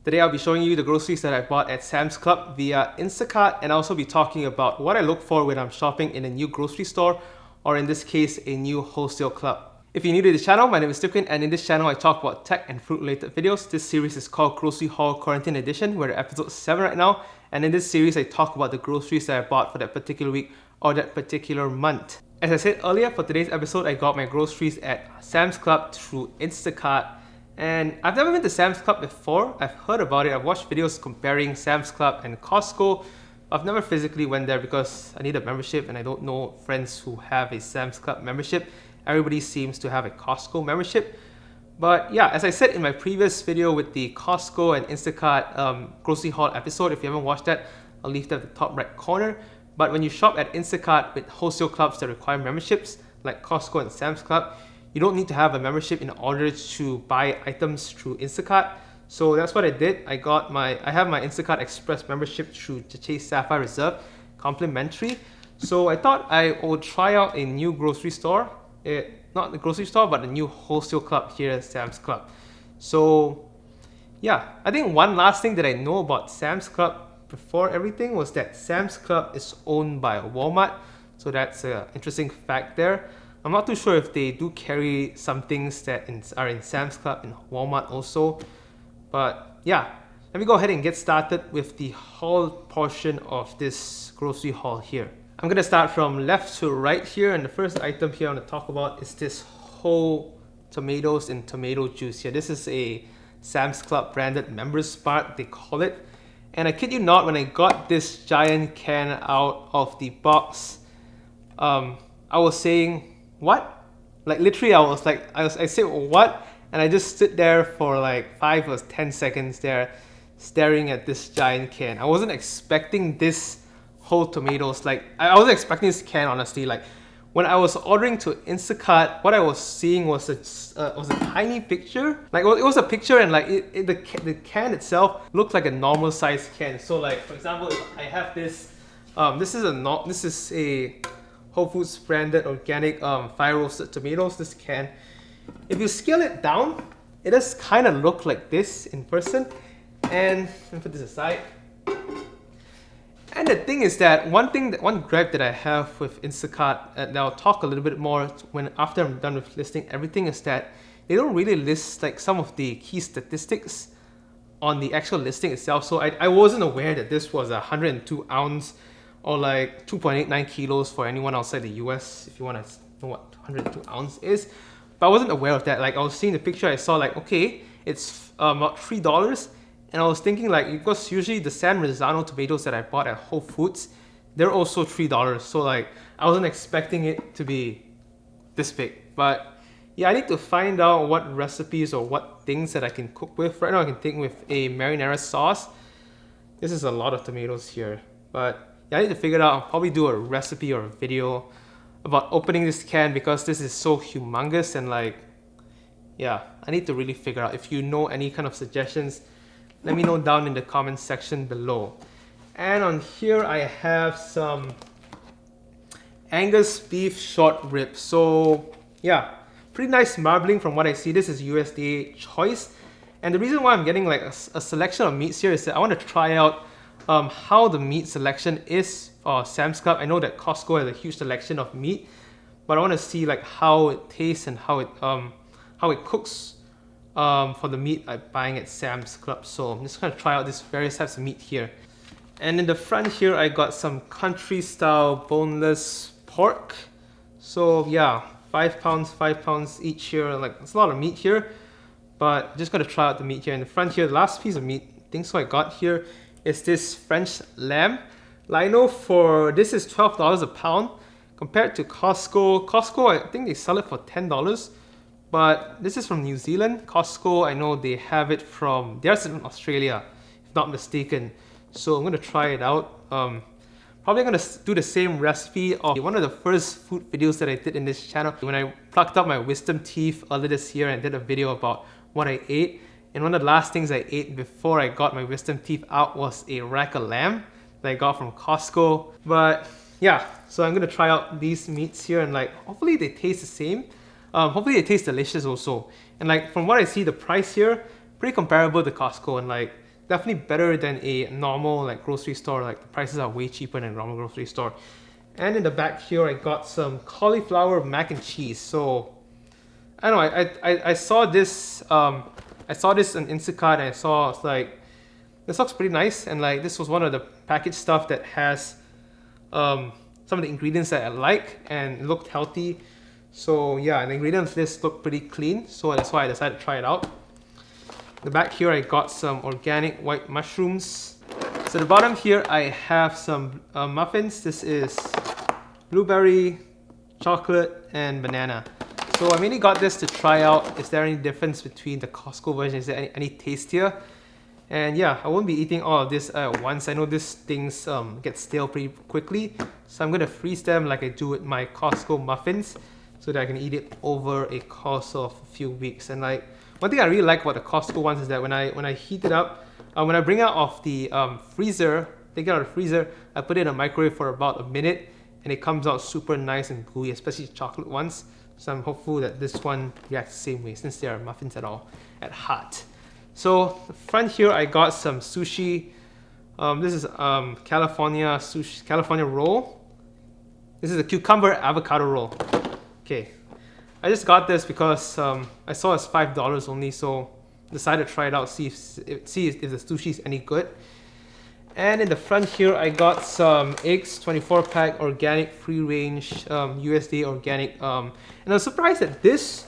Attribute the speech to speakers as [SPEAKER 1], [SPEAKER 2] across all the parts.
[SPEAKER 1] Today I'll be showing you the groceries that I bought at Sam's Club via Instacart, and I'll also be talking about what I look for when I'm shopping in a new grocery store, or in this case, a new wholesale club. If you're new to the channel, my name is Dick Wyn, and in this channel I talk about tech and fruit related videos. This series is called Grocery Haul Quarantine Edition. We're at episode 7 right now, and in this series I talk about the groceries that I bought for that particular week or that particular month. As I said earlier, for today's episode I got my groceries at Sam's Club through Instacart. And I've never been to Sam's Club before. I've heard about it. I've watched videos comparing Sam's Club and Costco. I've never physically went there because I need a membership and I don't know friends who have a Sam's Club membership. Everybody seems to have a Costco membership. But yeah, as I said in my previous video with the Costco and Instacart grocery haul episode, if you haven't watched that, I'll leave that at the top right corner. But when you shop at Instacart with wholesale clubs that require memberships, like Costco and Sam's Club, you don't need to have a membership in order to buy items through Instacart. So that's what I did. I have my Instacart Express membership through the Chase Sapphire Reserve, complimentary. So I thought I would try out a new grocery store. Not the grocery store, but a new wholesale club here at Sam's Club. So yeah, I think one last thing that I know about Sam's Club before everything was that Sam's Club is owned by Walmart. So that's an interesting fact there. I'm not too sure if they do carry some things that are in Sam's Club and Walmart also. But yeah, let me go ahead and get started with the haul portion of this grocery haul here. I'm going to start from left to right here, and the first item here I want to talk about is this whole tomatoes and tomato juice here. This is a Sam's Club branded members part, they call it. And I kid you not, when I got this giant can out of the box, I was saying, what? Like literally I said what? And I just stood there for like 5 or 10 seconds there staring at this giant can. I wasn't expecting this whole tomatoes. Like I wasn't expecting this can, honestly. Like when I was ordering to Instacart, what I was seeing was a tiny picture. Like it was a picture, and like the can itself looked like a normal size can. So like for example, if I have this, this is a Whole Foods branded organic fire roasted tomatoes, this can. If you scale it down, it does kind of look like this in person. And let me put this aside. And the thing is that one gripe that I have with Instacart, and I'll talk a little bit more after I'm done with listing everything, is that they don't really list like some of the key statistics on the actual listing itself. So I wasn't aware that this was a 102 ounce or like 2.89 kilos for anyone outside the US, if you want to know what 102 ounce is. But I wasn't aware of that. Like I was seeing the picture, I saw like, okay, it's about $3. And I was thinking like, because usually the San Marzano tomatoes that I bought at Whole Foods, they're also $3. So like, I wasn't expecting it to be this big. But yeah, I need to find out what recipes or what things that I can cook with. Right now I can think with a marinara sauce. This is a lot of tomatoes here. But yeah, I need to figure it out. I'll probably do a recipe or a video about opening this can because this is so humongous, and like, yeah, I need to really figure out. If you know any kind of suggestions, let me know down in the comments section below. And on here I have some Angus beef short ribs. So yeah, pretty nice marbling from what I see. This is USDA choice. And the reason why I'm getting like a selection of meats here is that I want to try out how the meat selection is for Sam's Club. I know that Costco has a huge selection of meat, but I want to see like how it tastes and how it cooks for the meat I'm buying at Sam's Club. So I'm just going to try out these various types of meat here. And in the front here, I got some country style boneless pork. So yeah, 5 pounds each here. Like it's a lot of meat here, but I'm just going to try out the meat here. In the front here, the last piece of meat, I think so I got here, is this French lamb. Like, I know for this is $12 a pound compared to Costco. Costco, I think they sell it for $10, but this is from New Zealand. Costco, I know they have it from, they're in Australia, if not mistaken. So I'm going to try it out. Probably going to do the same recipe of one of the first food videos that I did in this channel. When I plucked out my wisdom teeth earlier this year and did a video about what I ate. And one of the last things I ate before I got my wisdom teeth out was a rack of lamb that I got from Costco. But yeah, so I'm going to try out these meats here, and like hopefully they taste the same. Hopefully they taste delicious also. And like from what I see, the price here, pretty comparable to Costco. And like definitely better than a normal like grocery store. Like the prices are way cheaper than a normal grocery store. And in the back here, I got some cauliflower mac and cheese. So I don't know. I saw this. I saw this on Instacart, and I saw it's like this looks pretty nice. And like this was one of the packaged stuff that has some of the ingredients that I like, and it looked healthy. So yeah, the ingredients list looked pretty clean. So that's why I decided to try it out. In the back here, I got some organic white mushrooms. So at the bottom here, I have some muffins. This is blueberry, chocolate, and banana. So I mainly got this to try out. Is there any difference between the Costco version? Is there any tastier? And yeah, I won't be eating all of this at once. I know these things get stale pretty quickly. So I'm going to freeze them like I do with my Costco muffins so that I can eat it over a course of a few weeks. And like one thing I really like about the Costco ones is that when I heat it up, when I bring it out of the freezer, take it out of the freezer, I put it in a microwave for about a minute, and it comes out super nice and gooey, especially the chocolate ones. So I'm hopeful that this one reacts the same way since they are muffins at heart. So the front here, I got some sushi. This is California roll. This is a cucumber avocado roll. Okay, I just got this because I saw it's $5 only, so decided to try it out, see if the sushi is any good. And in the front here, I got some eggs, 24-pack organic, free-range, USDA organic. And I was surprised that this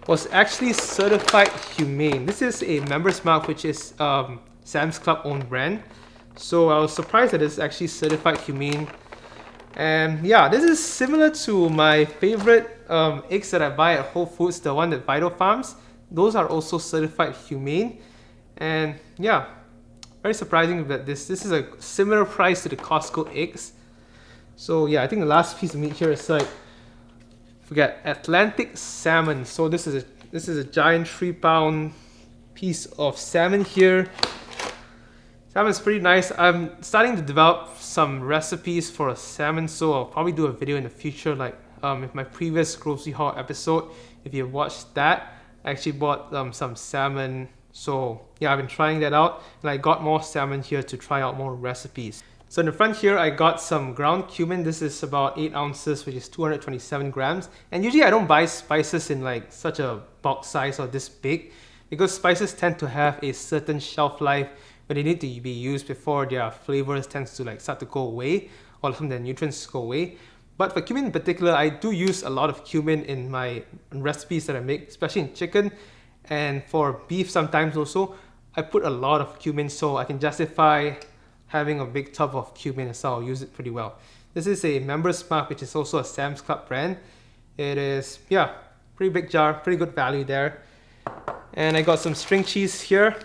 [SPEAKER 1] was actually certified humane. This is a Member's Mark, which is Sam's Club own brand. So I was surprised that it's actually certified humane. And yeah, this is similar to my favorite eggs that I buy at Whole Foods, the one at Vital Farms. Those are also certified humane. And yeah, very surprising that this is a similar price to the Costco eggs. So yeah, I think the last piece of meat here is like, forget, Atlantic salmon. So this is a giant 3-pound piece of salmon here. Salmon's pretty nice. I'm starting to develop some recipes for a salmon, so I'll probably do a video in the future, like with my previous grocery haul episode. If you watched that, I actually bought some salmon. So yeah, I've been trying that out, and I got more salmon here to try out more recipes. So in the front here, I got some ground cumin. This is about 8 ounces, which is 227 grams. And usually I don't buy spices in like such a bulk size or this big, because spices tend to have a certain shelf life where they need to be used before their flavors tends to like start to go away, or some of their nutrients go away. But for cumin in particular, I do use a lot of cumin in my recipes that I make, especially in chicken. And for beef sometimes also, I put a lot of cumin so I can justify having a big tub of cumin, so I'll use it pretty well. This is a Member's Mark, which is also a Sam's Club brand. It is, yeah, pretty big jar, pretty good value there. And I got some string cheese here.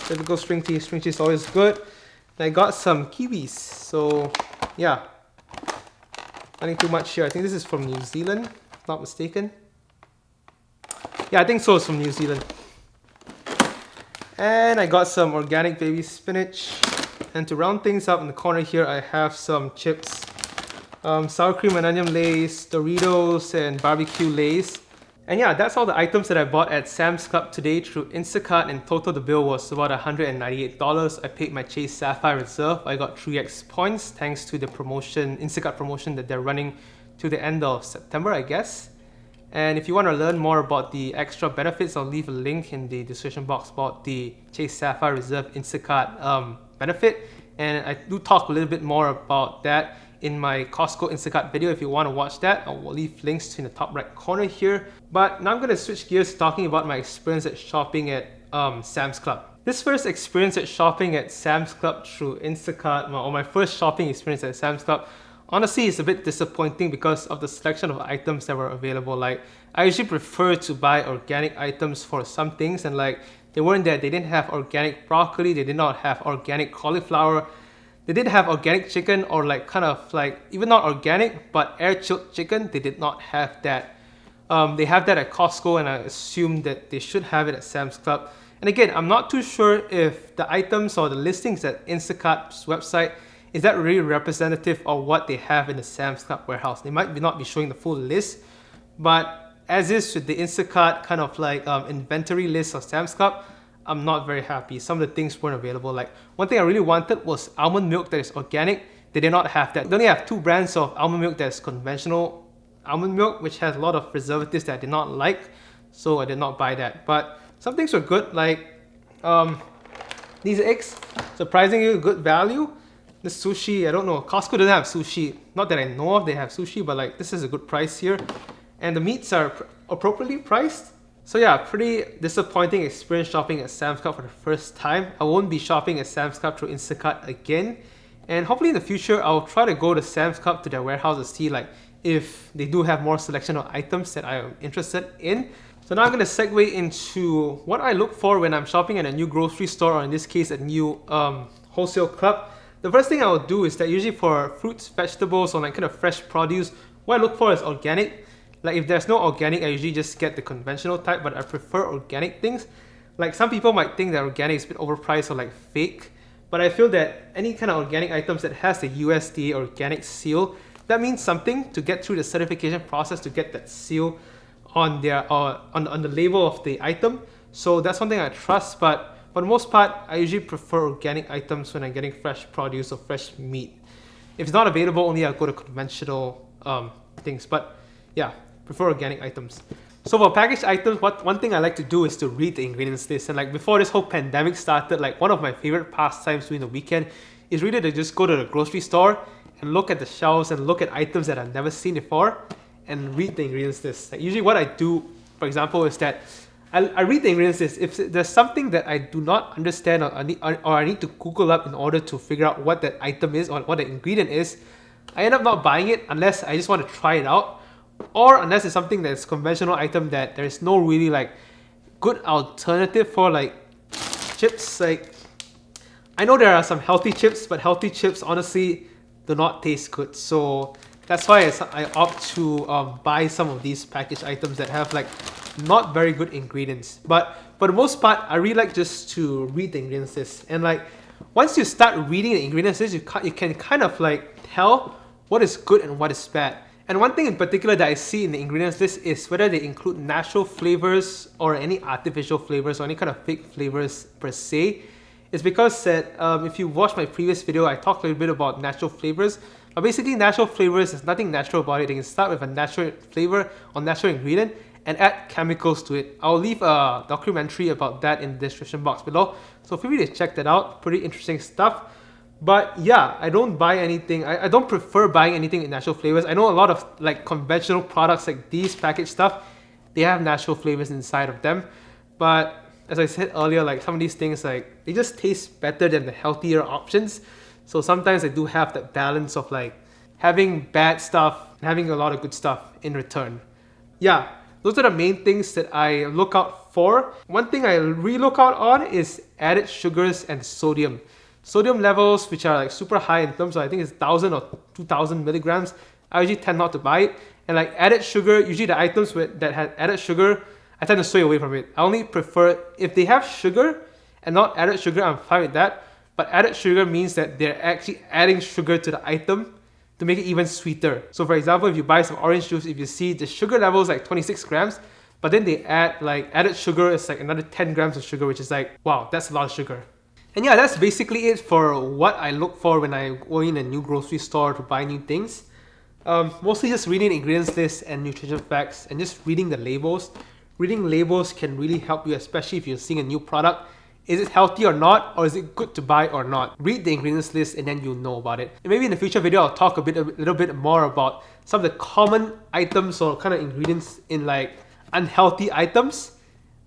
[SPEAKER 1] Typical string cheese is always good. And I got some kiwis, so yeah, nothing too much here. I think this is from New Zealand, if not mistaken. Yeah, I think so, it's from New Zealand. And I got some organic baby spinach. And to round things up in the corner here, I have some chips. Sour cream and onion lays, Doritos, and barbecue lays. And yeah, that's all the items that I bought at Sam's Club today through Instacart. In total, the bill was about $198. I paid my Chase Sapphire Reserve. I got 3x points thanks to the promotion, Instacart promotion that they're running to the end of September, I guess. And if you want to learn more about the extra benefits, I'll leave a link in the description box about the Chase Sapphire Reserve Instacart benefit. And I do talk a little bit more about that in my Costco Instacart video. If you want to watch that, I'll leave links in the top right corner here. But now I'm going to switch gears talking about my experience at shopping at Sam's Club. This first experience at shopping at Sam's Club through Instacart, or my first shopping experience at Sam's Club, honestly, it's a bit disappointing because of the selection of items that were available. Like, I usually prefer to buy organic items for some things, and like, they weren't there. They didn't have organic broccoli, they did not have organic cauliflower, they did have organic chicken, or like kind of like, even not organic, but air-chilled chicken, they did not have that. They have that at Costco, and I assume that they should have it at Sam's Club. And again, I'm not too sure if the items or the listings at Instacart's website is that really representative of what they have in the Sam's Club warehouse. They might not be showing the full list, but as is with the Instacart kind of like inventory list of Sam's Club, I'm not very happy. Some of the things weren't available. Like one thing I really wanted was almond milk that is organic. They did not have that. They only have 2 brands of almond milk that's conventional almond milk, which has a lot of preservatives that I did not like, so I did not buy that. But some things were good, like these eggs, surprisingly good value. The sushi, I don't know, Costco doesn't have sushi. Not that I know of, they have sushi, but like this is a good price here. And the meats are appropriately priced. So yeah, pretty disappointing experience shopping at Sam's Club for the first time. I won't be shopping at Sam's Club through Instacart again. And hopefully in the future, I'll try to go to Sam's Club to their warehouse to see like if they do have more selection of items that I am interested in. So now I'm going to segue into what I look for when I'm shopping at a new grocery store, or in this case, a new wholesale club. The first thing I will do is that usually for fruits, vegetables, or like kind of fresh produce, what I look for is organic. Like if there's no organic, I usually just get the conventional type, but I prefer organic things. Like some people might think that organic is a bit overpriced or like fake, but I feel that any kind of organic items that has the USDA organic seal, that means something to get through the certification process to get that seal on their on the label of the item. So that's something I trust, but for the most part, I usually prefer organic items when I'm getting fresh produce or fresh meat. If it's not available, only I'll go to conventional things, but yeah, prefer organic items. So for packaged items, one thing I like to do is to read the ingredients list. And like before this whole pandemic started, like one of my favorite pastimes during the weekend is really to just go to the grocery store and look at the shelves and look at items that I've never seen before and read the ingredients list. Like usually what I do, for example, is that I read the ingredients list. If there's something that I do not understand or I need to Google up in order to figure out what that item is or what the ingredient is, I end up not buying it unless I just want to try it out, or unless it's something that's conventional item that there is no really like good alternative for, like chips. Like I know there are some healthy chips, but healthy chips honestly do not taste good. So that's why I opt to buy some of these packaged items that have like not very good ingredients. But for the most part, I really like just to read the ingredients list. And like once you start reading the ingredients list, you can kind of like tell what is good and what is bad. And one thing in particular that I see in the ingredients list is whether they include natural flavors or any artificial flavors or any kind of fake flavors per se. It's because that if you watch my previous video, I talked a little bit about natural flavors. But basically, natural flavors, there's nothing natural about it. They can start with a natural flavor or natural ingredient and add chemicals to it. I'll leave a documentary about that in the description box below. So feel free to check that out. Pretty interesting stuff. But yeah, I don't buy anything. I don't prefer buying anything in natural flavors. I know a lot of like conventional products like these packaged stuff, they have natural flavors inside of them. But as I said earlier, like some of these things, like they just taste better than the healthier options. So sometimes I do have that balance of like having bad stuff and having a lot of good stuff in return. Yeah, those are the main things that I look out for. One thing I really look out on is added sugars and sodium. Sodium levels, which are like super high in terms of, I think it's 1,000 or 2,000 milligrams, I usually tend not to buy it. And like added sugar, usually the items that have added sugar, I tend to stray away from it. I only prefer, if they have sugar and not added sugar, I'm fine with that. But added sugar means that they're actually adding sugar to the item to make it even sweeter. So for example, if you buy some orange juice, if you see the sugar level is like 26 grams, but then they add like added sugar, it's like another 10 grams of sugar, which is like, wow, that's a lot of sugar. And yeah, that's basically it for what I look for when I go in a new grocery store to buy new things. Mostly just reading the ingredients list and nutrition facts and just reading the labels. Reading labels can really help you, especially if you're seeing a new product. Is it healthy or not, or is it good to buy or not? Read the ingredients list and then you'll know about it. And maybe in the future video, I'll talk a little bit more about some of the common items or kind of ingredients in like unhealthy items.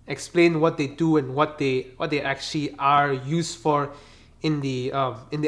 [SPEAKER 1] Explain what they do and what they actually are used for in the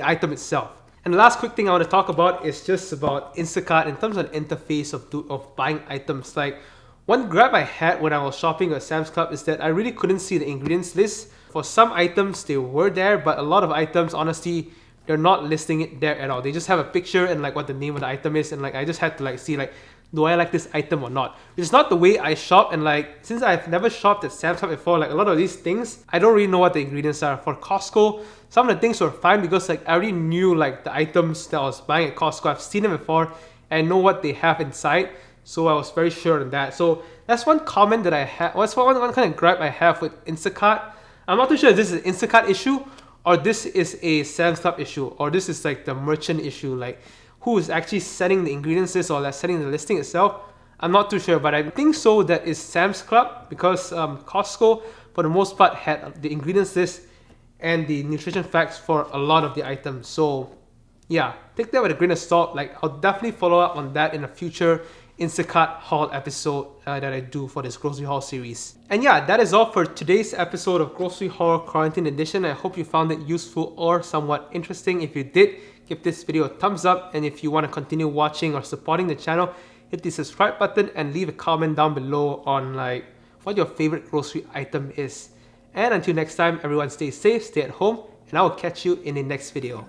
[SPEAKER 1] item itself. And the last quick thing I want to talk about is just about Instacart in terms of the interface of buying items. Like one gripe I had when I was shopping at Sam's Club is that I really couldn't see the ingredients list. For some items, they were there, but a lot of items, honestly, they're not listing it there at all. They just have a picture and like what the name of the item is, and like I just had to like see like, do I like this item or not? It's not the way I shop, and like since I've never shopped at Sam's Club before, like a lot of these things, I don't really know what the ingredients are. For Costco, some of the things were fine because like I already knew like the items that I was buying at Costco. I've seen them before and I know what they have inside, so I was very sure on that. So that's one comment that I have. What's one kind of gripe I have with Instacart. I'm not too sure if this is an Instacart issue or this is a Sam's Club issue, or this is like the merchant issue, like who is actually setting the ingredients list or like setting the listing itself. I'm not too sure, but I think so that is Sam's Club, because Costco for the most part had the ingredients list and the nutrition facts for a lot of the items. So yeah, take that with a grain of salt. Like, I'll definitely follow up on that in a future Instacart haul episode that I do for this grocery haul series. And yeah, that is all for today's episode of Grocery Haul Quarantine Edition. I hope you found it useful or somewhat interesting. If you did, give this video a thumbs up, and if you want to continue watching or supporting the channel, hit the subscribe button and leave a comment down below on like what your favorite grocery item is. And until next time, everyone stay safe, stay at home, and I will catch you in the next video.